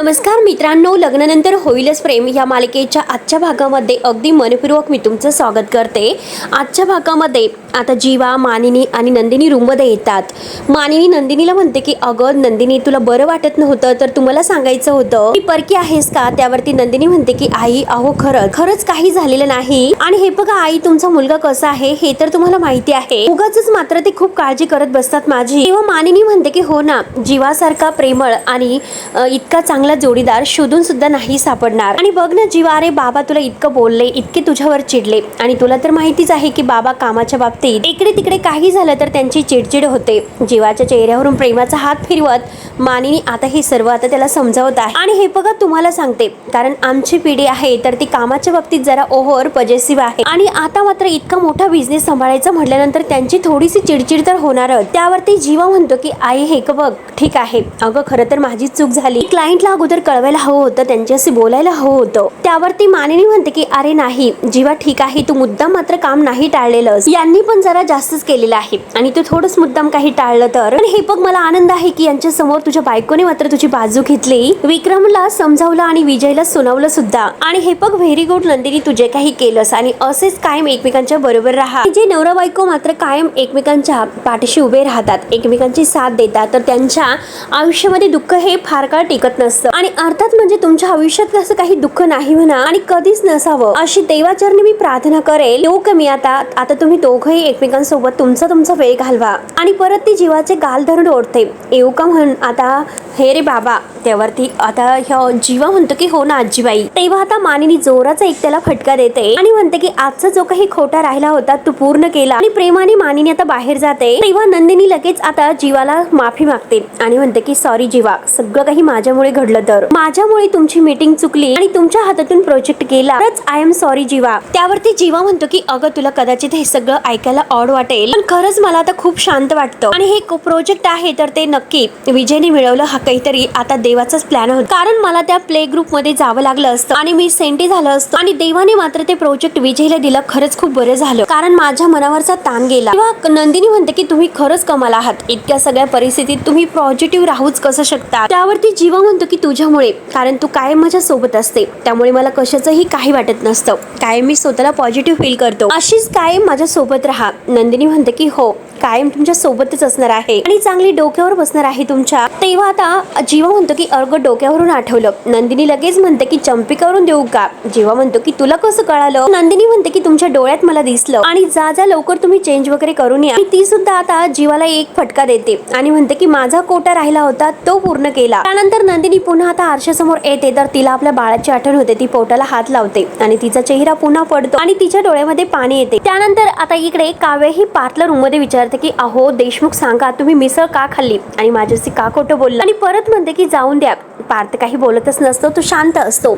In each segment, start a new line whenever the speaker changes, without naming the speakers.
नमस्कार मित्रांनो, लग्नानंतर होईलच प्रेम या मालिकेच्या आजच्या भागामध्ये अगदी मनपूर्वक मी तुमचं स्वागत करते। आजच्या भागामध्ये आता जीवा, मानिनी आणि नंदिनी रूममध्ये येतात। मानिनी नंदिनीला म्हणते की अगं नंदिनी, तुला बरं वाटत नव्हतं तर तुम्हाला सांगायचं होतं, ती परकी आहेस का? त्यावरती नंदिनी म्हणते की आई, अहो खरंच काही झालेलं नाही। आणि हे बघा आई, तुमचा मुलगा कसा आहे हे तर तुम्हाला माहिती आहे, उगाचच मात्र ते खूप काळजी करत बसतात माझी। तेव्हा मानिनी म्हणते की हो ना, जीवासारखा प्रेमळ आणि इतका चांगला जोडीदार शोधून सुद्धा नाही सापडणार। आणि बघ ना जीवा, अरे बाबा तुला इतकं बोलले, इतके तुझ्यावर चिडले, आणि तुला तर माहितीच आहे की बाबा कामाच्या बाबतीत इकडे तिकडे काही झालं तर त्यांची चिडचिड होते। जीवाच्या चेहऱ्यावरून प्रेमाचा हात फिरवत मानिनी आता हे सर्व आता त्याला समजावत आहे। आणि हे बघा तुम्हाला सांगते, कारण आमची पिढी आहे तर ती कामाच्या बाबतीत जरा ओव्हर पॉझिटिव्ह आहे, आणि आता मात्र इतका मोठा बिझनेस सांभाळायचा म्हटल्यानंतर त्यांची थोडीशी चिडचिड तर होणारच। त्यावरती जीवा म्हणतो की आई हे बघ, ठीक आहे, अगं खरं तर माझी चूक झाली, क्लायंटला अगोदर कळवायला हवं होतं, त्यांच्याशी बोलायला हवं होतं। त्यावरती मानिनी म्हणते की अरे नाही जीवा, ठीक आहे, तू मुद्दाम मात्र काम नाही टाळलेलंस, यांनी पण जरा जास्तच केलेलं आहे, आणि तू थोडंच मुद्दाम काही टाळलं तर। हे बघ मला आनंद आहे की यांच्या समोर तुझ्या बायकोने मात्र तुझी बाजू घेतली, विक्रमला समजावलं आणि विजयला सुनावलं सुद्धा। आणि हे बघ व्हेरी गुड नंदिनी, तू जे काही केलंस, आणि असेच कायम एकमेकांच्या बरोबर राहा। जे नवरा बायको मात्र कायम एकमेकांच्या पाठीशी उभे राहतात, एकमेकांची साथ देतात, तर त्यांच्या आयुष्यामध्ये दुःख हे फार काळ टिकत नसतं। आणि अर्थात म्हणजे तुमच्या आयुष्यात असं काही दुःख नाही म्हणा, आणि कधीच नसावं अशी देवाचरणी मी प्रार्थना करेल। येऊ कमी आता तुम्ही दोघंही एकमेकांसोबत तुमचा वेळ घालवा। आणि परत ती जीवाचे गाल धरून ओढते, येऊ का म्हणून आता हे रे बाबा। त्यावरती आता जीवा म्हणतो की हो ना आजीबाई। तेव्हा आता मानिनी जोराचा एक त्याला फटका देते आणि म्हणते की आजचा जो काही खोटा राहिला होता तो पूर्ण केला। आणि प्रेमाने मानिनी आता बाहेर जाते। तेव्हा नंदिनी लगेच आता जीवाला माफी मागते आणि म्हणते की सॉरी जीवा, सगळं काही माझ्यामुळे घडलं, तर माझ्यामुळे तुमची मीटिंग चुकली आणि तुमच्या हातातून प्रोजेक्ट गेला, खरंच आय एम सॉरी जीवा। त्यावरती जीवा म्हणतो की अगं तुला कदाचित हे सगळं ऐकायला ऑड वाटेल, पण खरंच मला आता खूप शांत वाटतं, आणि हे प्रोजेक्ट आहे तर ते नक्की विजयने मिळवलं, हा काहीतरी आता देवाचाच प्लॅन होता, कारण मला त्या प्ले ग्रुप मध्ये जावं लागलं असतं आणि मी सेंटी झालं असतं, आणि देवाने मात्र ते प्रोजेक्ट विजयला दिलं, खरंच खूप बरं झालं, कारण माझ्या मनावरचा ताण गेला। तेव्हा नंदिनी म्हणते की तुम्ही खरंच कमाल आहात, इतक्या सगळ्या परिस्थितीत तुम्ही पॉझिटिव्ह राहूच कसं शकता। त्यावरती जीवा म्हणतो की तुझ्यामुळे, कारण तू कायम माझ्या सोबत असते, त्यामुळे मला कशाचंही काही वाटत नसतं, कायम मी स्वतःला पॉझिटिव्ह फील करतो, अशीच कायम माझ्या सोबत राहा। नंदिनी म्हणते की हो, कायम तुमच्या सोबतच असणार आहे आणि चांगली डोक्यावर बसणार आहे तुमच्या। तेव्हा आता जीवा म्हणतो की अगं डोक्यावरून आठवलं। नंदिनी लगेच म्हणते की चंपी करून देऊ का? जीवा म्हणतो की तुला कसं कळालं? नंदिनी म्हणते की तुमच्या डोळ्यात मला दिसलं, आणि जा लवकर तुम्ही चेंज वगैरे करून या। ती सुद्धा आता जीवाला एक फटका देते आणि म्हणते की माझा कोटा राहिला होता तो पूर्ण केला। त्यानंतर नंदिनी पुन्हा आता आरशासमोर येते, तर तिला आपल्या बाळाची आठवण होते, ती पोटाला हात लावते आणि तिचा चेहरा पुन्हा पडतो आणि तिच्या डोळ्यामध्ये पाणी येते। त्यानंतर आता इकडे काव्य ही पार्टला रूम मध्ये विचारते की अहो देशमुख, सांगा तुम्ही मिसळ का खाल्ली आणि माझ्याशी का खोटं बोलला? आणि परत म्हणते की जाऊन द्या, पार्थ काही बोलतच नसतो, तो शांत असतो।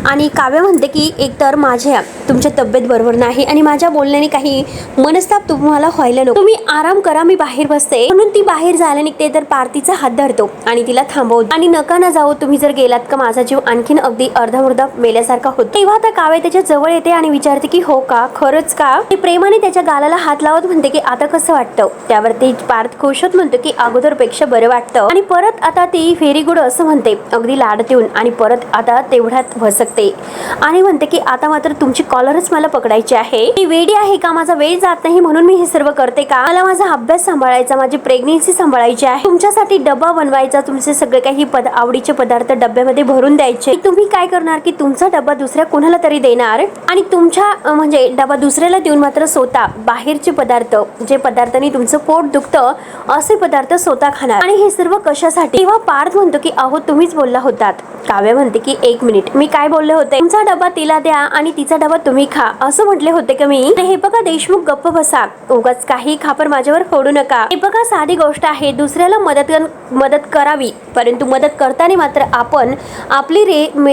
आणि काव्य म्हणते की एकतर माझ्या तुमच्या तब्येत बरोबर नाही आणि माझ्या बोलण्याने काही मनस्ताप तुम्हाला व्हायला नको, तुम्ही आराम करा, मी बाहेर बसते। म्हणून ती बाहेर जायला निघते, तर पार्थीचा हात धरतो आणि तिला थांबवतो आणि नका ना जाऊ, तुम्ही जर गेलात का माझा जीव आणखीन अगदी अर्धा मेल्यासारखा होतो। तेव्हा आता काव्य त्याच्या जवळ येते आणि विचारते की हो का, खरंच का? ती प्रेमाने त्याच्या गालाला हात लावत म्हणते की आता कसं वाटतं? त्यावरती पार्थ खुश होत म्हणतो की अगोदरपेक्षा बरं वाटतं, आणि परत आता ती व्हेरी गुड असं म्हणते अगदी लाडत येऊन, आणि परत आता तेवढ्यात भसकते आणि म्हणते की आता मात्र तुमची कॉलरच मला पकडायची आहे, मी वेडी आहे का? माझा वेळ जात नाही म्हणून मी हे सर्व करते का? मला माझा अभ्यास सांभाळायचा, माझी प्रेग्नेन्सी सांभाळायची आहे, तुमच्यासाठी डबा बनवायचा, तुमचे सगळे काही आवडीचे पदार्थ डब्यामध्ये भरून द्यायचे। तुम्ही काय करणार की तुमचा डबा दुसऱ्या कोणाला तरी देणार, आणि तुमच्या म्हणजे डबा दुसऱ्याला देऊन मात्र स्वतः बाहेरचे पदार्थ, जे पदार्थांनी तुमचं पोट दुखतं असे पदार्थ स्वतः खाणार, आणि हे सर्व कशासाठी? तेव्हा पार्थ म्हणतो की अहो तुम्हीच बोलला होतात। काव्य म्हणते की एक मिनिट, मी काय बोलले होते? तुमचा डबा तिला द्या आणि तिचा डबा तुम्ही खा असं म्हटले होते का मी? हे बघा देशमुख, गप्प बसा, उगाच काही खापर माझ्यावर फोडू नका। हे बघा साधी गोष्ट आहे, दुसऱ्याला मदत करावी, परंतु मदत करताना मात्र आपण आपली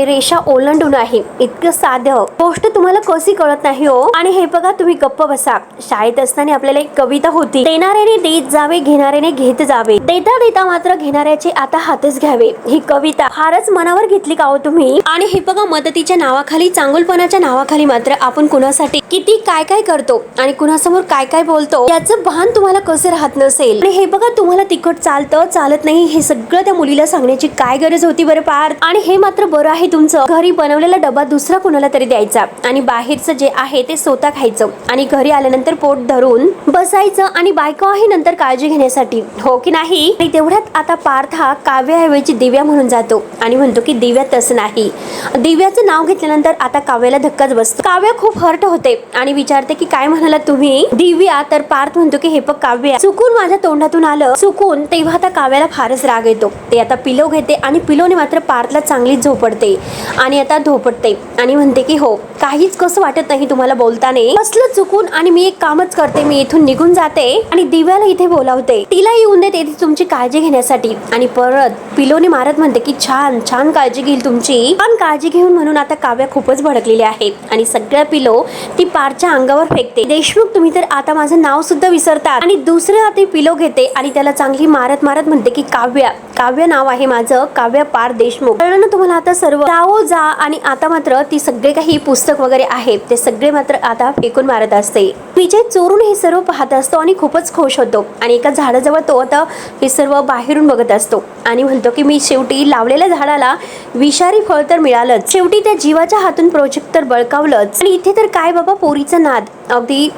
रेषा ओलांडू नाही, इतकं साधं गोष्ट तुम्हाला कशी कळत नाही हो? आणि हे बघा तुम्ही गप्प बसा। शाळेत असताना आपल्याला एक कविता होती, देणाऱ्याने देत जावे, घेणाऱ्याने घेत जावे, देता देता मात्र घेणाऱ्याचे आता हातच घ्यावे. ही कविता फारच मनावर घेतली का हो तुम्ही? आणि हे बघा, मदतीच्या नावाखाली, चांगुलपणाच्या नावाखाली मात्र आपण कुणासाठी किती काय काय करतो आणि कुणासमोर काय काय बोलतो याचं भान तुम्हाला कसं राहत नसेल. आणि हे बघा, तुम्हाला तिखट चालतं चालत नाही हे सगळं त्या मुलीला सांगण्याची काय गरज होती बरं पार? आणि हे मात्र बरं आहे, तुमचं घरी बनवलेला डबा दुसरा कुणाला तरी द्यायचा आणि बाहेरचं जे आहे ते स्वतः खायचं आणि घरी आल्यानंतर पोट धरून बसायचं आणि बायको आहे नंतर काळजी घेण्यासाठी, हो की नाही? आणि तेवढ्यात आता पार्थ हा काव्याऐवजी दिव्या म्हणून जातो आणि म्हणतो की दिव्या तसं नाही. दिव्याचं नाव घेतल्यानंतर आता काव्याला धक्काच बसतो. काव्या खूप हर्ट होते आणि विचारते की काय म्हणाला तुम्ही दिव्या? तर पार्थ म्हणतो की हे बघ काव्या, चुकून माझ्या तोंडातून आलं, चुकून. तेव्हा आता काव्याला फारच राग येतो. ते आता पिलो घेते आणि पिलोने मात्र पार्थला चांगली झोपडते आणि आता धोपटते आणि म्हणते की हो, काहीच कसं वाटत नाही तुम्हाला बोलताना, असलं चुकून आणि मी एक कामच करते, मी इथून निघून जाते आणि दिव्याला इथे बोलावते, तिला येऊन देते इथे तुमची काळजी घेण्यासाठी. आणि परत पिलोने मारत म्हणते की छान छान काळजी घेईल तुमची, पण काळजी घेऊन म्हणून आता काव्या खूपच भडकलेली आहे आणि सगळ्या पिलो ती पारच्या अंगावर फेकते. देशमुख, तुम्ही तर आता माझं नाव सुद्धा विसरतात. आणि दुसरे हाती पिलो घेते आणि त्याला चांगली मारत मारत म्हणते की काव्या, काव्य नाव आहे माझं, काव्या पार देशमुख, कळलं ना तुम्हाला आता सर्व? जाओ जा. आणि आता मात्र ती सगळे काही पुस्तक वगैरे आहेत ते सगळे मात्र आता फेकून मारत असते. विजय चोरून हे सर्व पाहत असतो आणि खूपच खुश होतो आणि एका झाडाजवळ तो आता हे सर्व बाहेरून बघत असतो आणि म्हणतो की मी शेवटी लावलेल्या झाडाला विषारी फळ तर मिळालंच, शेवटी त्या जीवाच्या हातून प्रोजेक्ट तर बळकावलंच. आणि इथे तर काय बाबा, पोरीचा नाद अगदी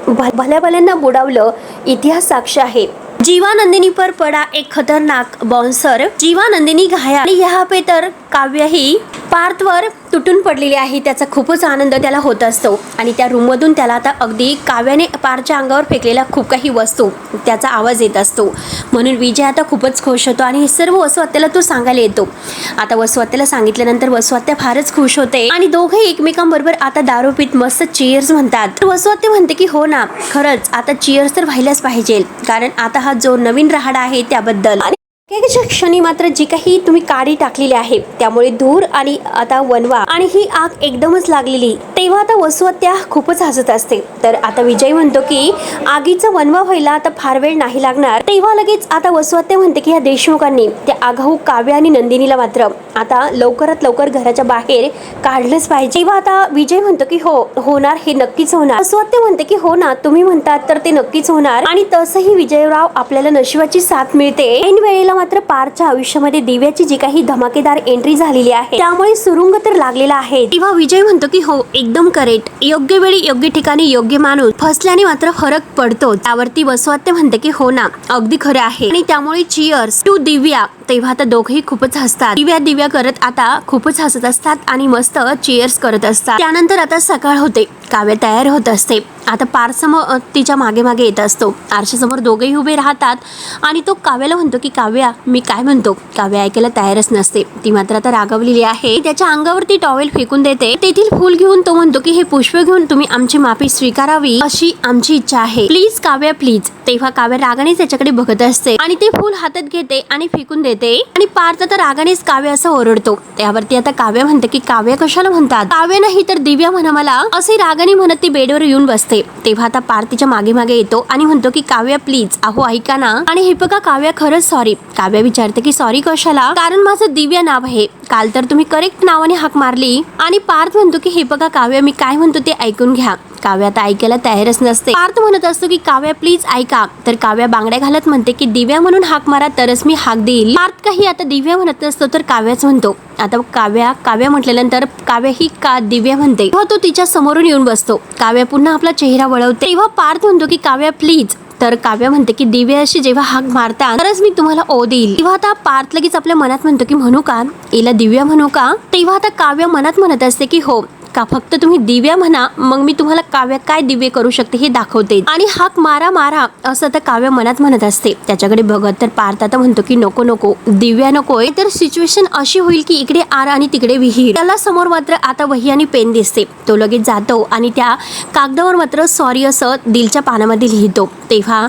भल्या भल्यांना बुडावलं, इतिहास साक्ष आहे. जीवानंदिनी पर पडा एक खतरनाक बाउंसर, जीवानंदिनी घाया. आणि यहाँ पे तर काव्य ही पार्थवर तुटून पडलेली आहे. त्याचा खूपच आनंद त्याला होत असतो आणि त्या रूम मधून त्याला आता अगदी काव्याने पारच्या अंगावर फेकलेल्या खूप काही वस्तू त्याचा आवाज येत असतो. म्हणून विजय आता खूपच खुश होतो आणि हे सर्व वसुहत्याला तो सांगायला येतो. आता वसुहत्याला सांगितल्यानंतर वसुहत्या फारच खुश होते आणि दोघे एकमेकांबरोबर आता दारू पीत मस्त चीयर्स म्हणतात. वसुहत्या म्हणते की हो ना, खरंच आता चीयर्स तर व्हायलाच पाहिजे, कारण आता हा जो नवीन राहाडा आहे त्याबद्दल. क्षणी मात्र जी काही तुम्ही काडी टाकलेली आहे त्यामुळे धूर आणि आता वनवा आणि ही आग एकदमच लागलेली, तेव्हा आता वसुहत्या खूपच हसत असते. तर आता विजय म्हणतो की आगीचा वनवा व्हायला आता फार वेळ नाही लागणार. तेव्हा लगेच आता वसुहत्या म्हणते की या देशमुखांनी त्या आगाऊ काव्या आणि नंदिनीला मात्र आता लवकरात लवकर घराच्या बाहेर काढलंच पाहिजे. तेव्हा आता विजय म्हणतो की हो, होणार, हे नक्कीच होणार. वसुहत्या म्हणते की हो ना, तुम्ही म्हणतात तर ते नक्कीच होणार. आणि तसंही विजयराव आपल्याला नशिबाची साथ मिळते. ऐन वेळेला मात्र पारच्या आयुष्यामध्ये दिव्याची जी काही धमाकेदार एंट्री झालेली आहे त्यामुळे सुरुंग तर लागलेला आहे. तेव्हा विजय म्हणतो की हो, एकदम करेक्ट, योग्य वेळी योग्य ठिकाणी योग्य माणूस फसल्याने मात्र फरक पडतो. त्यावरती वसुहत्या म्हणते की हो ना, अगदी खरं आहे आणि त्यामुळे चीयर्स टू दिव्या. तेव्हा आता दोघेही खूपच हसतात, दिव्या दिव्या करत आता खूपच हसत असतात आणि मस्त चीयर्स करत असतात. त्यानंतर आता सकाळ होते, काव्य तयार होत असते. आता पारसमोर तिच्या मागे मागे येत असतो. आरशासमोर दोघेही उभे राहतात आणि तो काव्याला म्हणतो की काव्या, मी काय म्हणतो. काव्या ऐकायला तयारच नसते. ती मात्र आता रागवलेली आहे. त्याच्या अंगावरती टॉवेल फेकून देते. तेथील फूल घेऊन तो म्हणतो की हे पुष्प घेऊन तुम्ही आमची माफी स्वीकारावी अशी आमची इच्छा आहे, प्लीज काव्या प्लीज. तेव्हा काव्या रागाने त्याच्याकडे बघत असते आणि ते फूल हातात घेते आणि फेकून देते आणि पार्थ तर रागानेच काव्य असं ओरडतो. त्यावरती आता काव्या म्हणते की काव्या कशाला म्हणतात, काव्य नाही तर दिव्या म्हणा मला, असे रागाने म्हणत ती बेडवर येऊन बसते. तेव्हा आता पार्थ तिच्या मागे मागे येतो आणि म्हणतो की काव्या प्लीज, अहो ऐका ना. आणि हे बघा काव्या, खरंच सॉरी. काव्या विचारते की सॉरी कशाला, कारण माझं दिव्या नाव आहे, काल तर तुम्ही करेक्ट नावाने हाक मारली. आणि पार्थ म्हणतो की हे बघा काव्या, मी काय म्हणतो ते ऐकून घ्या. काव्या आता ऐकायला तयारच नसते. पार्थ म्हणत असतो की काव्या प्लीज ऐका. तर काव्या बांगड्या घालत म्हणते की दिव्या म्हणून हाक मारा तरच मी हाक देईल. पार्थ काही आता दिव्या म्हणत नसतो तर काव्याच म्हणतो. आता काव्या म्हटल्यानंतर काव्या ही का दिव्या म्हणते. तेव्हा तो तिच्या समोरून येऊन बसतो. काव्या पुन्हा आपला चेहरा वळवते. तेव्हा पार्थ म्हणतो की काव्या प्लीज. तर काव्या म्हणते की दिव्याशी जेव्हा हाक मारता तरच मी तुम्हाला ओ देईल. तेव्हा आता पार्थ लगेच आपल्या मनात म्हणतो की म्हणू का हिला दिव्या म्हणू का. तेव्हा आता काव्या मनात म्हणत असते की हो, का फक्त तुम्ही दिव्या म्हणा, मग मी तुम्हाला काव्या काय दिव्य करू शकते हे दाखवते. आणि हाक मारा मारा असं तर काव्या मनात म्हणत असते. त्याच्याकडे बघत तर पार्थ आता म्हणतो की नको नको दिव्या नकोय, तर सिच्युएशन अशी होईल की इकडे आर आणि तिकडे विहीर. त्याला समोर मात्र आता वही आणि पेन दिसते. तो लगेच जातो आणि त्या कागदावर मात्र सॉरी असं दिलच्या पानामध्ये लिहितो. तेव्हा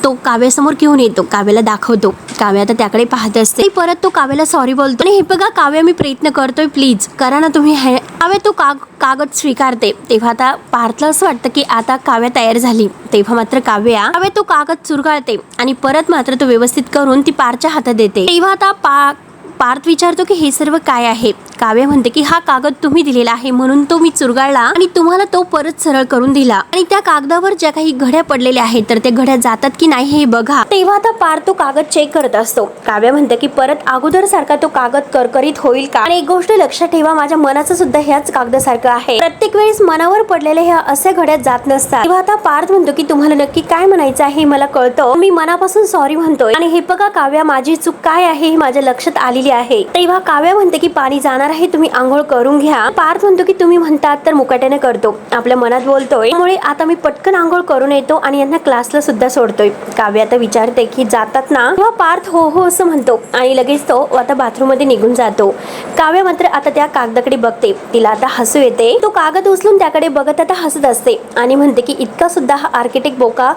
तो काव्यासमोर घेऊन येतो, काव्याला दाखवतो. काव्या आता त्याकडे पाहत असते. परत तो काव्याला सॉरी बोलतो आणि हे बघा काव्या, मी प्रयत्न करतोय, प्लीज करा ना तुम्ही. काव्या तो कागद स्वीकारते. तेव्हा आता पार्थला असं वाटतं की आता काव्या तयार झाली. तेव्हा मात्र काव्या तो कागद चुरगाळते आणि परत मात्र तो व्यवस्थित करून ती पार्थच्या हातात देते. तेव्हा आता पार्थ विचारतो की हे सर्व काय आहे. काव्या म्हणते की हा कागद तुम्ही दिलेला आहे म्हणून तो मी चुरगाळला आणि तुम्हाला तो परत सरळ करून दिला. आणि त्या कागदावर ज्या काही घड्या पडलेल्या आहेत तर त्या घड्या जातात की नाही हे बघा. तेव्हा आता पार्थ तो कागद चेक करत असतो. काव्या म्हणते की परत अगोदर सारखा तो कागद करकरीत होईल का. आणि एक गोष्ट लक्षात ठेवा, माझ्या मनाचं सुद्धा ह्याच कागदासारखं आहे. प्रत्येक वेळेस मनावर पडलेल्या ह्या अशा घड्या जात नसतात. तेव्हा आता पार्थ म्हणतो की तुम्हाला नक्की काय म्हणायचं आहे मला कळतं, मी मनापासून सॉरी म्हणतोय. आणि हे बघा काव्या, माझी चूक काय आहे हे माझ्या लक्षात आलेली आहे. तेव्हा काव्या म्हणते की पाणी जाणार आहे, तुम्ही आंघोळ करून घ्या. पार्थ म्हणतो की तुम्ही म्हणतात तर मुकाट्याने करतो, आपल्या मनात बोलतोय, त्यामुळे आता मी पटकन आंघोळ करून येतो आणि यांना क्लासला सुद्धा सोडतोय. काव्या आता विचारते की जातात ना. तेव्हा पार्थ हो हो असं म्हणतो आणि लगेच तो आता बाथरूम मध्ये निघून जातो. काव्या मात्र आता त्या कागदाकडे बघते. तिला आता हसू येते. तो कागद उचलून त्याकडे बघत आता हसत असते आणि म्हणते की इतका सुद्धा हा आर्किटेक्ट बोका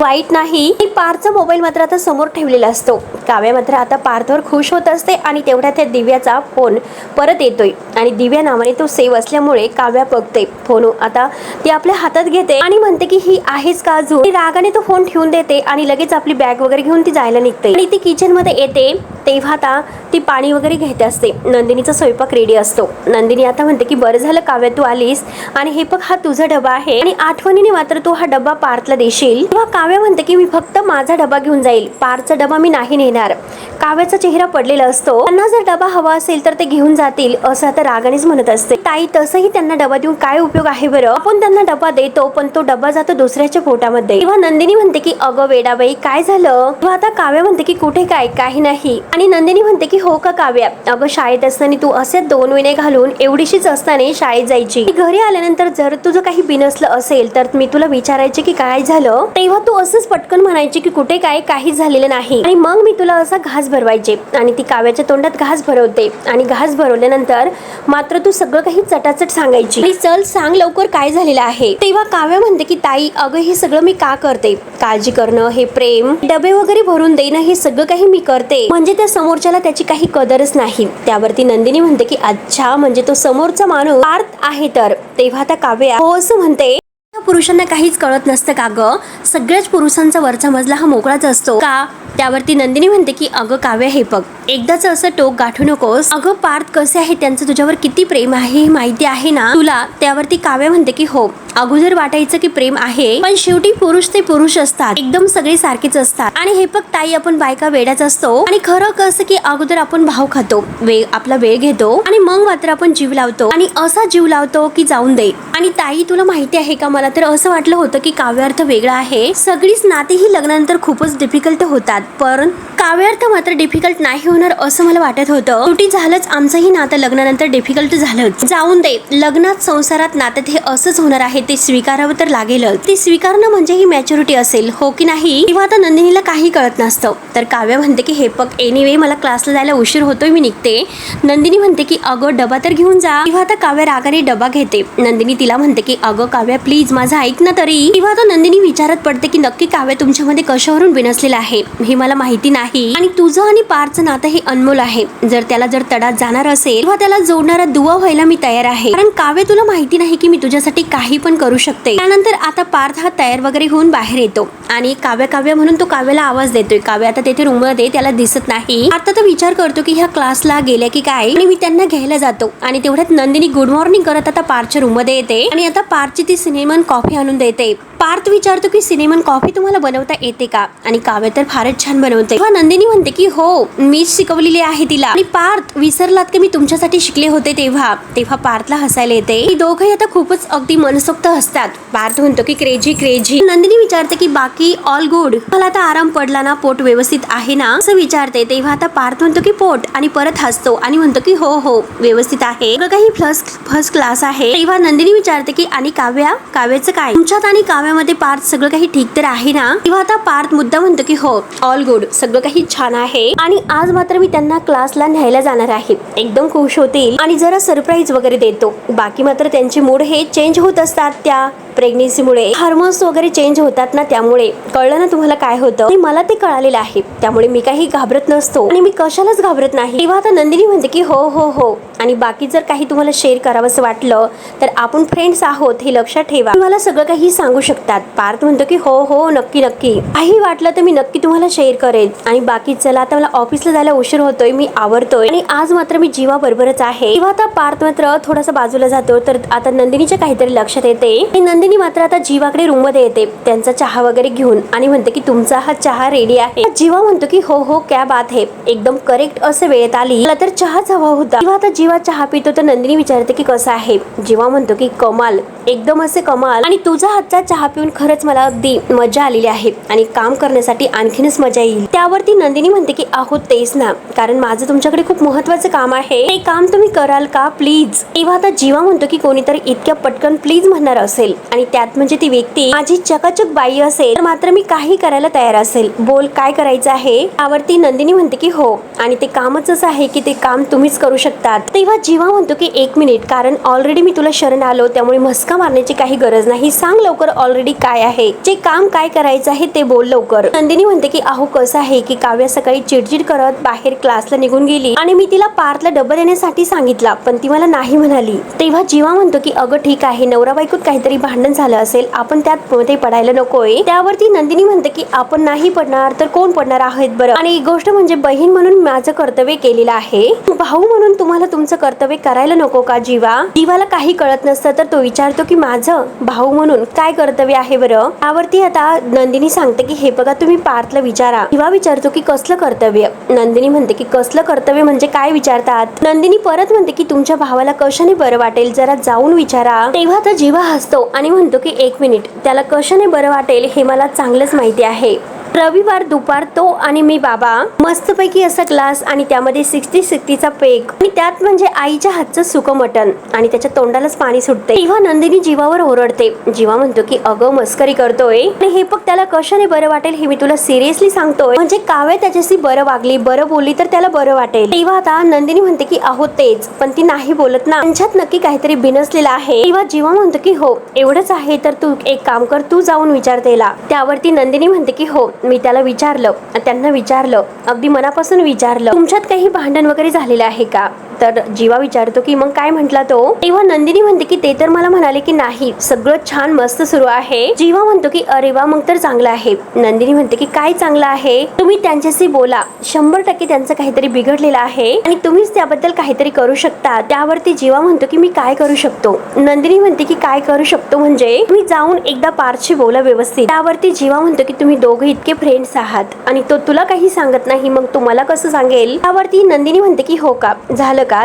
वाईट नाही. पार्थचा मोबाईल मात्र आता समोर ठेवलेला असतो. काव्या मात्र आता पार्थवर खुश होत असते आणि तेवढ्या त्या दिव्याचा फोन परत येतोय आणि दिव्या नावाने तो सेव्ह असल्यामुळे काव्या बघते फोन. आता ती आपल्या हातात घेते आणि म्हणते की ही आहेच का अजून. रागाने तो फोन ठेवून देते आणि लगेच आपली बॅग वगैरे घेऊन ती जायला निघते. आणि ती किचन मध्ये येते. तेव्हा आता ती पाणी वगैरे घेते असते. नंदिनीचा स्वयंपाक रेडी असतो. नंदिनी आता म्हणते की बरं झालं काव्या तू आलीस आणि हे बघ हा तुझा डबा आहे आणि आठवणीने मात्र तू हा डबा पार्थला देशील. तेव्हा काव्या म्हणते की मी फक्त माझा डबा घेऊन जाईल, पार्थचा डबा मी नाही नेणार. काव्याचा चेहरा पडलेला असतो. त्यांना जर डबा हवा असेल तर ते घेऊन जातील असं आता रागानेच म्हणत असते. ताई तसंही त्यांना डबा देऊन काय उपयोग आहे बरं, आपण त्यांना डबा देतो पण तो डबा जातो दुसऱ्याच्या पोटामध्ये. तेव्हा नंदिनी म्हणते की अगं वेडाबाई काय झालं. तेव्हा आता काव्या म्हणते की कुठे काय, काही नाही. आणि नंदिनी म्हणते की हो का काव्या, अगं शाळेत असताना तू असे 2 विणे घालून एवढीशीच असताना शाळेत जायची. घरी आल्यानंतर जर तुझं काही बिनसलं असेल तर मी तुला विचारायचे की काय झालं, तेव्हा तू असंच पटकन म्हणायचे की कुठे काय, काहीच झालेलं नाही. आणि मग मी तुला असा घास भरवायचे. आणि ती काव्याच्या तोंडात घास भरवते आणि घास भरवल्यानंतर मात्र तू सगळं काही चटाचट सांगायची. चल सांग लवकर काय झालेलं आहे. तेव्हा काव्या म्हणते की ताई अगं हे सगळं मी का करते, काळजी करणं, हे प्रेम, डबे वगैरे भरून देणं, हे सगळं काही मी करते म्हणजे त्या समोरच्याला त्याची काही कदरच नाही. त्यावरती नंदिनी म्हणते की अच्छा म्हणजे तो समोरचा माणूस पार्थ आहे तर. तेव्हा आता काव्या हो असं म्हणते. पुरुषांना काहीच कळत नसतं का ग, सगळ्याच पुरुषांचा वरचा मजला हा मोकळाच असतो का. त्यावरती नंदिनी म्हणते की अगं काव्या हे बघ, एकदाच असं टोक गाठू नकोस. अगं पार्थ कसे आहे, त्यांचं तुझ्यावर किती प्रेम आहे हे माहिती आहे ना तुला. त्यावरती काव्या म्हणते की हो अगोदर वाटायचं की प्रेम आहे पण शेवटी पुरुष ते पुरुष असतात, एकदम सगळे सारखेच असतात. आणि हे बघ ताई आपण बायका वेड्याच असतो आणि खरं कसं की अगोदर आपण भाव खातो, आपला वेळ घेतो आणि मग मात्र आपण जीव लावतो आणि असा जीव लावतो की जाऊन दे. आणि ताई तुला माहिती आहे का, मला तर असं वाटलं होतं की काव्यार्थ वेगळा आहे. सगळीच नाती ही लग्नानंतर खूपच डिफिकल्ट होतात पण काव्यार्थ मात्र डिफिकल्ट नाही होणार असं मला वाटत होतं. शेवटी झालंच, आमचंही नातं लग्नानंतर डिफिकल्ट झालंच. जाऊन दे, लग्नात संसारात नात्यात हे असंच होणार आहे, ते स्वीकारावं तर लागेलच. ते स्वीकारणं म्हणजे ही मॅच्युरिटी असेल हो की नाही. किंवा आता नंदिनीला काही कळत नसतं तर काव्या म्हणते की हे बघ एनिवे मला क्लासला जायला उशीर होतोय, मी निघते. नंदिनी म्हणते की अगं डबा तर घेऊन जा. किंवा आता काव्या रागाने डबा घेते. नंदिनी तिला म्हणते की अगं काव्या प्लीज माझं ऐक ना तरी. किंवा आता नंदिनी विचारत पडते की नक्की काव्या तुमच्यामध्ये कशावरून बिनसलेलं आहे हे मला माहिती नाही आणि तुझं आणि पार्थचं नातं हे अनमोल आहे. जर त्याला जर तडात जाणार असेल किंवा त्याला जोडणारा दुवा व्हायला मी तयार आहे. कारण काव्य तुला माहिती नाही की मी तुझ्यासाठी काही पण करू शकते. त्यानंतर आता पार्थ हा तयार वगैरे होऊन बाहेर येतो आणि काव्या काव्या म्हणून तो काव्याला आवाज देतोय. काव्या आता तेथे रूम मध्ये त्याला दिसत नाही. आता तो विचार करतो की ह्या क्लासला गेल्या की काय आणि मी त्यांना घ्यायला जातो. आणि तेवढ्यात नंदिनी गुड मॉर्निंग करत आता पार्थच्या रूम मध्ये येते आणि आता पार्थची ती सिनेमन कॉफी आणून देते. पार्थ विचारतो की सिनेमन कॉफी तुम्हाला बनवता येते का आणि काव्य तर फारच छान बनवते. नंदिनी म्हणते की हो मीच शिकवलेली आहे तिला. आणि पार्थ विसरलात की मी तुमच्यासाठी शिकले होते तेव्हा पार्थला हसायला येते. ही दोघंही आता खूपच अगदी मनसोक्त असतात. पार्थ म्हणतो की क्रेझी क्रेझी. नंदिनी विचारते की बाकी ऑल गुड, मला आता आराम पडला ना, पोट व्यवस्थित आहे ना असं विचारते. तेव्हा आता पार्थ म्हणतो की पोट आणि परत हसतो आणि म्हणतो की हो हो व्यवस्थित आहे, काही फर्स्ट क्लास आहे. तेव्हा नंदिनी विचारते की आणि काव्याचं काय, तुमच्यात आणि काव्या काव्यामध्ये पार्थ सगळं काही ठीक तर आहे ना? तेव्हा आता पार्थ मुद्दा म्हणतो की हो ऑल गुड, सगळं काही छान आहे आणि आज मात्र मी त्यांना क्लासला न्यायला जाणार आहे. एकदम खुश होतील आणि जरा सरप्राईज वगैरे देतो. बाकी मात्र त्यांचे मूड हे चेंज होत असतात. त्या प्रेग्नेन्सीमुळे हार्मोन्स वगैरे चेंज होतात ना, त्यामुळे कळलं ना तुम्हाला काय होतं. आणि मला ते कळालेलं आहे, त्यामुळे मी काही घाबरत नसतो आणि मी कशालाच घाबरत नाही. तेव्हा आता नंदिनी म्हणते की हो हो हो, आणि बाकी जर काही तुम्हाला शेअर करावंसं वाटलं तर आपण फ्रेंड्स आहोत हे लक्षात ठेवा. मला सगळं काही सांगू शकतात. पार्थ म्हणतो की हो हो नक्की नक्की, काही वाटलं तर मी नक्की तुम्हाला शेअर करेन. आणि बाकी चला आता मला ऑफिसला जायला उशीर होतोय, मी आवरतोय आणि आज मात्र मी जीवा बरोबरच आहे. तेव्हा आता पार्थ मात्र थोडासा बाजूला जातो. तर आता नंदिनीच्या काहीतरी लक्षात येते. नंदिनी मात्र आता जीवाकडे रूम मध्ये येते त्यांचा चहा वगैरे घेऊन आणि म्हणते की तुमचा हा चहा रेडी आहे. जीवा म्हणतो की हो हो क्या बात है, एकदम करेक्ट असं वेळेत आली, मला तर चहाच हवा होता. तेव्हा आता जीवा चहा पितो तर नंदिनी विचारते की कसं आहे. जीवा म्हणतो की कमाल, एकदम असे कमाल, आणि तुझा हातचा चहा पिऊन खरंच मला अगदी मजा आलेली आहे आणि काम करण्यासाठी आणखीनच मजा येईल. त्यावरती नंदिनी म्हणते की आहो तेच ना, कारण माझं तुमच्याकडे खूप महत्वाचं काम आहे, ते काम तुम्ही कराल का प्लीज. तेव्हा आता जीवा म्हणतो की कोणीतरी इतक्या पटकन प्लीज म्हणणार असेल आणि त्यात म्हणजे ती व्यक्ती माझी चकाचक बाई असेल तर मात्र मी काही करायला तयार असेल. बोल काय करायचं आहे. त्यावरती नंदिनी म्हणते की हो, आणि ते कामच असं आहे की ते काम तुम्हीच करू शकतात. तेव्हा जीवा म्हणतो की एक मिनिट, कारण ऑलरेडी मी तुला शरण आलो, त्यामुळे मस्का मारण्याची काही गरज नाही. सांग लवकर ऑलरेडी काय आहे, जे काम काय करायचं आहे ते बोल लवकर. नंदिनी म्हणते की अहो कसं आहे की काव्या सकाळी चिडचिड करत बाहेर क्लासला निघून गेली आणि मी तिला पार्थला डबा देण्यासाठी सांगितला, पण ती मला नाही म्हणाली. तेव्हा जीवा म्हणतो की अगं ठीक आहे, नवरा बायकोत काहीतरी भांडण झालं असेल, आपण त्यात मध्ये पडायला नकोय. त्यावरती नंदिनी म्हणते की आपण नाही पडणार तर कोण पडणार आहेत बरं, आणि एक गोष्ट म्हणजे बहीण म्हणून माझं कर्तव्य केलेलं आहे, भाऊ म्हणून तुम्हाला तुमचं कर्तव्य करायला नको का. जीवाला काही कळत नसतं तर तो विचारतो की माझं भाऊ म्हणून काय कर्तव्य आहे बरं. त्यावरती आता नंदिनी सांगते की हे बघा तुम्ही पार्थला विचारा. जीवा विचारतो की कसलं कर्तव्य. नंदिनी म्हणते की कसलं कर्तव्य म्हणजे काय विचारतात. नंदिनी परत म्हणते की तुमच्या भावाला कशाने बरं वाटेल जरा जाऊन विचारा. तेव्हा आता जीवा हसतो आणि म्हणतो की एक मिनिट, त्याला कशाने बरं वाटेल हे मला चांगलंच माहिती आहे. रविवार दुपार तो आणि मी बाबा मस्तपैकी असा ग्लास आणि त्यामध्ये 60-60चा पेक आणि त्यात म्हणजे आईच्या हातचं सुकं मटण आणि त्याच्या तोंडालाच पाणी सुटते. तेव्हा नंदिनी जीवावर ओरडते. जीवा म्हणतो की अगं मस्करी करतोय आणि हे बघ त्याला कशाने बरं वाटेल हे मी तुला सिरियसली सांगतोय, म्हणजे काव्या त्याच्याशी बरं वागली बरं बोलली तर त्याला बरं वाटेल. तेव्हा आता नंदिनी म्हणते की अहो तेच, पण ती नाही बोलत ना, त्यांच्यात नक्की काहीतरी बिनसलेलं आहे. तेव्हा जीवा म्हणतो की हो एवढंच आहे तर तू एक काम कर, तू जाऊन विचार त्याला. त्यावरती नंदिनी म्हणते की हो मी त्याला विचारलं, त्यांना विचारलं, अगदी मनापासून विचारलं तुमच्यात काही भांडण वगैरे झालेलं आहे का. तर जीवा विचारतो की मग काय म्हटला तो. तेव्हा नंदिनी म्हणते की ते तर मला म्हणाले की नाही सगळं छान मस्त सुरू आहे. जीवा म्हणतो की अरे वा मग तर चांगलं आहे. नंदिनी म्हणते की काय चांगलं आहे, तुम्ही त्यांच्याशी बोला, 100% त्यांचं काहीतरी बिघडलेलं आहे आणि तुम्हीच त्याबद्दल काहीतरी करू शकता. त्यावरती जीवा म्हणतो की मी काय करू शकतो. नंदिनी म्हणते की काय करू शकतो म्हणजे तुम्ही जाऊन एकदा पार्थशी बोला व्यवस्थित. त्यावरती जीवा म्हणतो की तुम्ही दोघे इतके फ्रेंड्स आहात आणि तो तुला काही सांगत नाही, मग तुम्हाला कसं सांगेल. त्यावरती नंदिनी म्हणते की हो का झालं का,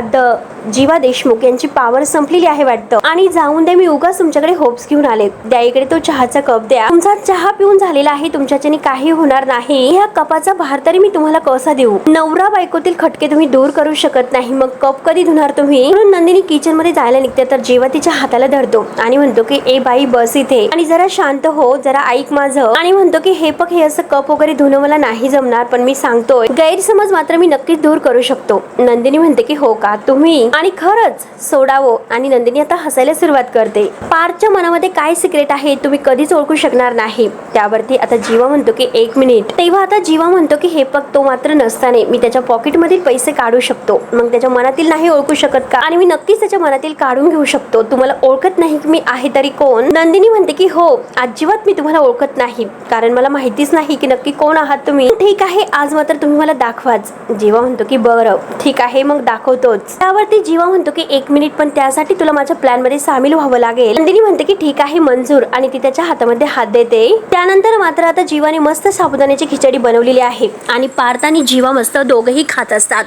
जीवा देशमुख यांची पावर संपलेली आहे वाटतं, आणि जाऊन द्या मी उगाच तुमच्याकडे होप्स घेऊन आले. द्या इकडे तो चहाचा कप द्या, तुमचा चहा पिऊन झालेला आहे, तुमच्याच्याने काही होणार नाही. ह्या कपाचा भार तरी मी तुम्हाला कसा देऊ. नवरा बायकोतील खटके तुम्ही दूर करू शकत नाही, मग कप कधी धुणार तुम्ही. म्हणून नंदिनी किचन मध्ये जायला निघते तर जीवा तिच्या हाताला धरतो आणि म्हणतो की ए बाई बस इथे आणि जरा शांत हो, जरा ऐक माझं, आणि म्हणतो की हे बघ हे असं कप वगैरे धुणं मला नाही जमणार, पण मी सांगतोय गैरसमज मात्र मी नक्कीच दूर करू शकतो. नंदिनी म्हणते की हो का तुम्ही, आणि खरंच सोडावं. आणि नंदिनी आता हसायला सुरुवात करते. पार्थच्या मनामध्ये काय सिक्रेट आहे तुम्ही कधीच ओळखू शकणार नाही. त्यावरती आता जीवा म्हणतो की एक मिनिट. तेव्हा आता जीवा म्हणतो की हे बघ तो मात्र नसताना मी त्याच्या पॉकेट मधील पैसे काढू शकतो, मग त्याच्या मनातील नाही ओळखू शकत का, आणि मी नक्कीच त्याच्या मनातील काढून घेऊ शकतो. तुम्हाला ओळखत नाही की मी आहे तरी कोण. नंदिनी म्हणते की हो अजिबात मी तुम्हाला ओळखत नाही, कारण मला माहितीच नाही की नक्की कोण आहात तुम्ही. ठीक आहे आज मात्र तुम्ही मला दाखवाच. जीवा म्हणतो की बरं ठीक आहे मग दाखवतोच. त्यावरती जीवा म्हणतो की एक मिनिट, पण त्यासाठी तुला माझ्या प्लॅन मध्ये सामील व्हावं लागेल. नंदिनी म्हणते की ठीक आहे मंजूर, आणि ती त्याच्या हातामध्ये हात देते. त्यानंतर मात्र आता जीवाने मस्त साबुदाण्याची खिचडी बनवलेली आहे आणि पार्थ आणि जीवा मस्त दोघेही खात असतात.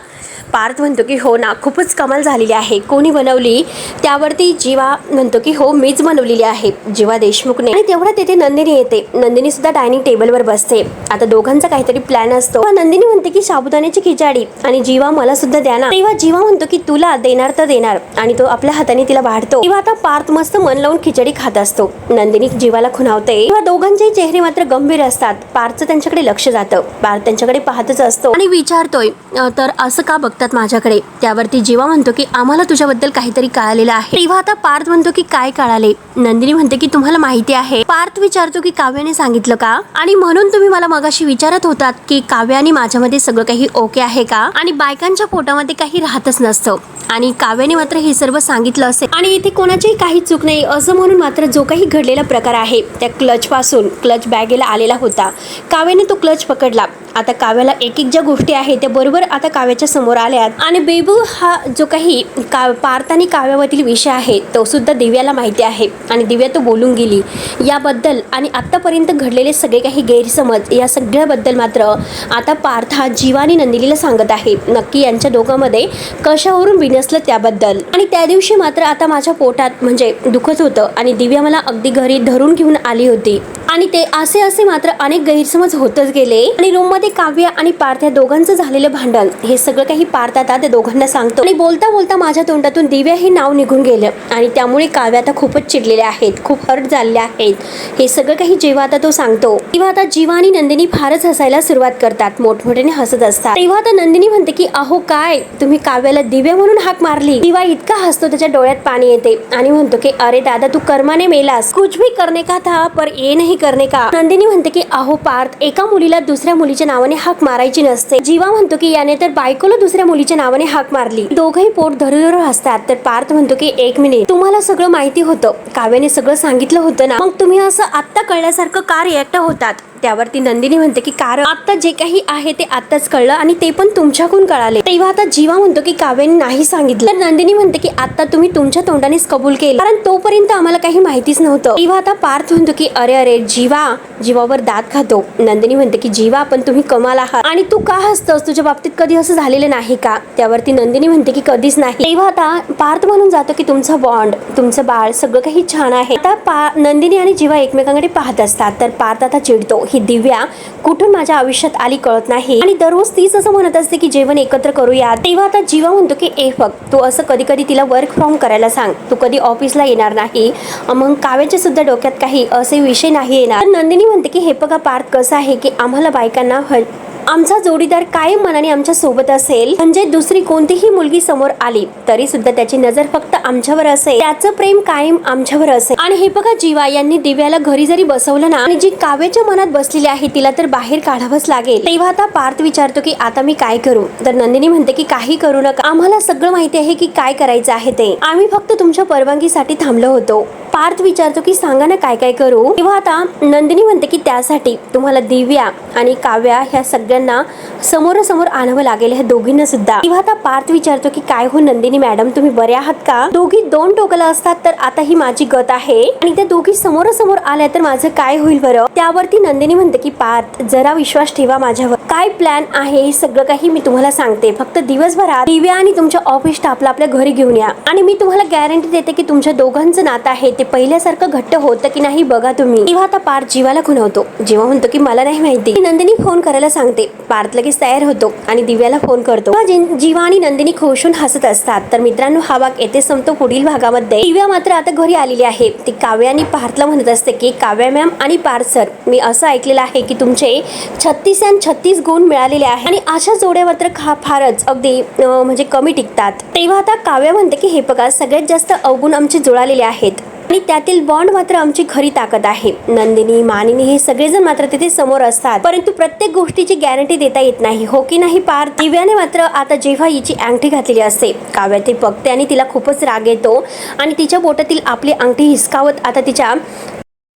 पार्थ म्हणतो की हो ना खूपच कमाल झालेली आहे, कोणी बनवली. त्यावरती जीवा म्हणतो की हो मीच बनवलेली आहे जीवा देशमुखने. आणि तेवढा तिथे नंदिनी येते. नंदिनी सुद्धा डायनिंग टेबलवर बसते. आता दोघांचा काहीतरी प्लॅन असतो. नंदिनी म्हणते की साबुदाण्याची खिचडी आणि जीवा मला सुद्धा द्या ना. तेव्हा जीवा म्हणतो की तुला देणार तर देणार आणि तो आपल्या हाताने तिला वाढतो तेव्हा आता पार्थ मस्त मन लावून खिचडी खात असतो. नंदिनी जीवाला खुणावते तेव्हा दोघांचे चेहरे मात्र गंभीर असतात. पार्थचं त्यांच्याकडे लक्ष जातं. पार्थ त्यांच्याकडे पाहतच असतो आणि विचारतोय तर असं का बघतात माझ्याकडे. त्यावरती जीवा म्हणतो की आम्हाला तुझ्याबद्दल काहीतरी कळालेलं आहे. तेव्हा आता पार्थ म्हणतो की काय कळाले. नंदिनी म्हणते की तुम्हाला माहिती आहे. पार्थ विचारतो की काव्याने सांगितलं का आणि म्हणून तुम्ही मला मगाशी विचारत होतात की काव्याने माझ्यामध्ये सगळं काही ओके आहे का आणि बायकांच्या पोटामध्ये काही राहतच नसतं आणि काव्याने मात्र हे सर्व सांगितलं असेल आणि इथे कोणाचीही काही चूक नाही असं म्हणून मात्र जो काही घडलेला प्रकार आहे त्या क्लच पासून क्लच बॅगेला आलेला होता. काव्याने तो क्लच पकडला. आता काव्याला एक एक ज्या गोष्टी आहेत त्या बरोबर आता काव्याच्या समोर आल्यात आणि बेबू हा जो काही पार्थ आणि काव्यामधील विषय आहे तो सुद्धा दिव्याला माहिती आहे आणि दिव्या तो बोलून गेली याबद्दल आणि आतापर्यंत घडलेले सगळे काही गैरसमज या सगळ्याबद्दल मात्र आता पार्थ हा जीवा आणि नंदिनीला सांगत आहे. नक्की यांच्या दोघांमध्ये कशावरून बिनसलं त्याबद्दल. आणि त्या दिवशी मात्र आता माझ्या पोटात म्हणजे दुखत होतं आणि दिव्या मला अगदी घरी धरून घेऊन आली होती आणि ते असे मात्र अनेक गैरसमज होतच गेले आणि रूम मध्ये काव्य आणि पार्थ या दोघांचं झालेलं भांडण हे सगळं काही पार्थ आता त्या दोघांना सांगतो आणि बोलता बोलता माझ्या तोंडातून दिव्या हे नाव निघून गेलं आणि त्यामुळे काव्य आता खूपच चिडलेले आहेत. खूप हर्ट झालेले आहेत. हे सगळं काही जेव्हा आता तो सांगतो तेव्हा आता जीवा आणि नंदिनी फारच हसायला सुरुवात करतात. मोठमोठ्याने हसत असतात. तेव्हा आता नंदिनी म्हणते की अहो काय तुम्ही काव्याला दिव्या म्हणून हाक मारली. दिवा इतका हसतो त्याच्या डोळ्यात पाणी येते आणि म्हणतो की अरे दादा तू कर्माने मेलास. कुछ भी करने का था पर ये नहीं करने का. नंदिनी म्हणते की अहो पार्थ एका मुलीला दुसऱ्या मुलीच्या नावाने हाक मारायची नसते. जीवा म्हणतो की याने तर बायकोला दुसऱ्या मुलीच्या नावाने हाक मारली. दोघंही पोट धरू हसतात. तर पार्थ म्हणतो की एक मिनिट तुम्हाला सगळं माहिती होतं. काव्याने सगळं सांगितलं होतं ना मग तुम्ही असं आत्ता कळल्यासारखं का रिॲक्ट होतात. त्यावरती नंदिनी म्हणते की कारण आता जे काही आहे ते आत्ताच कळलं आणि ते पण तुमच्याकडून कळाले. तेव्हा आता जीवा म्हणतो की काव्याने नाही सांगितलं. तर नंदिनी म्हणते की आता तुम्ही तुमच्या तोंडानेच कबूल केलं कारण तोपर्यंत आम्हाला काही माहितीच नव्हतं. तेव्हा आता पार्थ म्हणतो की अरे अरे जीवावर दात खातो. नंदिनी म्हणते की जीवा पण तुम्ही कमाल आहात आणि तू का हसतोस. तुझ्या बाबतीत कधी असं झालेलं नाही का. त्यावरती नंदिनी म्हणते की कधीच नाही. तेव्हा आता पार्थ म्हणून जातो की तुमचा बॉन्ड तुमचं बाळ सगळं काही छान आहे. आता नंदिनी आणि जीवा एकमेकांकडे पाहत असतात. तर पार्थ आता चिडतो ही दिव्या कुठून माझ्या आयुष्यात आली कळत नाही आणि दररोज तीच असं म्हणत असते की जेवण एकत्र करूया. तेव्हा आता जीवा म्हणतो की बघ तू असं कधी कधी तिला वर्क फ्रॉम करायला सांग. तू कधी ऑफिसला येणार नाही. मग काव्याच्या सुद्धा डोक्यात काही असे विषय नाही येणार. नंदिनी म्हणते की हे बघा पार्थ कसं आहे की आम्हाला बायकांना आमचा जोडीदार कायम मनाने आमच्या सोबत असेल म्हणजे दुसरी कोणतीही मुलगी समोर आली तरी सुद्धा त्याची नजर फक्त आमच्यावर असेल. त्याचं प्रेम कायम आमच्यावर असेल. आणि हे बघा जीवा यांनी दिव्याला घरी जरी बसवलं ना आणि जी काव्याच्या मनात बसलेली आहे तिला तर बाहेर काढावंच लागेल. तेव्हा आता पार्थ विचारतो की आता मी काय करू. तर नंदिनी म्हणते की काही करू नका. आम्हाला सगळं माहिती आहे की काय करायचं आहे ते. आम्ही फक्त तुमच्या परवानगीसाठी थांबलो होतो. पार्थ विचारतो की सांगा ना काय काय करू. तेव्हा आता नंदिनी म्हणते की त्यासाठी तुम्हाला दिव्या आणि काव्या ह्या सगळ्यांना समोरासमोर आणावं लागेल ह्या दोघींना सुद्धा. तेव्हा आता पार्थ विचारतो की काय हो नंदिनी मॅडम तुम्ही बरे आहात का. दोघी दोन टोकाला असतात तर आता ही माझी गत आहे आणि त्या दोघी समोरासमोर आल्या तर माझं काय होईल बरं. त्यावरती नंदिनी म्हणते की पार्थ जरा विश्वास ठेवा माझ्यावर. काय प्लॅन आहे हे सगळं काही मी तुम्हाला सांगते. फक्त दिवसभरात दिव्या आणि तुमच्या ऑफिस स्टाफला आपल्या घरी घेऊन या आणि मी तुम्हाला गॅरंटी देते की तुमच्या दोघांचं नातं आहे ते पहिल्यासारखं घट्ट होतं की नाही बघा तुम्ही. तेव्हा आता पार्थ जीवाला खुणावतो. जीवा म्हणतो की मला नाही माहिती. नंदिनी फोन करायला सांगते. पार्थ लगेच तयार होतो आणि दिव्याला फोन करतो. जीवा आणि नंदिनी खुशून हसत असतात. तर मित्रांनो हा भाग येथे संपतो. पुढील भागामध्ये दिव्या मात्र आता घरी आलेली आहे. ती काव्या आणि पार्थला म्हणत असते की काव्या मॅम आणि पार्थ सर मी असं ऐकलेलं आहे की तुमचे 36 गुण मिळालेले आहे आणि अशा जोड्या मात्र फारच अगदी म्हणजे कमी टिकतात. तेव्हा आता काव्या म्हणते की हे बघा सगळ्यात जास्त अवगुण आमचे जुळालेले आहेत आणि त्यातील बॉन्ड मात्र आमची खरी ताकद आहे. नंदिनी मानिनी हे सगळेजण मात्र तिथे समोर असतात परंतु प्रत्येक गोष्टीची गॅरंटी देता येत नाही. हो की नाही पार्थ. दिव्याने मात्र आता जेव्हा हिची अंगठी घातलेली असते काव्या ते बघते आणि तिला खूपच राग येतो आणि तिच्या बोटातील आपली अंगठी हिसकावत आता तिच्या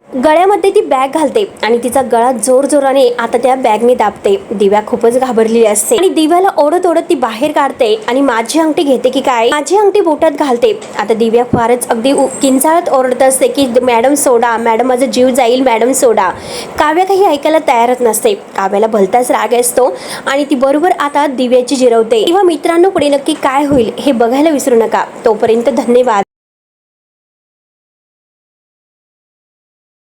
गळ्यामध्ये ती बॅग घालते आणि तिचा गळा जोराने आता त्या बॅगने दाबते. दिव्या खूपच घाबरलेली असते आणि दिव्याला ओढत ती बाहेर काढते आणि माझी अंगठी घेते की काय माझी अंगठी बोटात घालते. आता दिव्या फारच अगदी किंचाळत ओरडत असते की मॅडम सोडा मॅडम माझा जीव जाईल मॅडम सोडा. काव्या काही ऐकायला तयारच नसते. काव्याला भलताच राग असतो आणि ती बरोबर आता दिव्याची जिरवते. तेव्हा मित्रांनो पुढे नक्की काय होईल हे बघायला विसरू नका. तोपर्यंत धन्यवाद.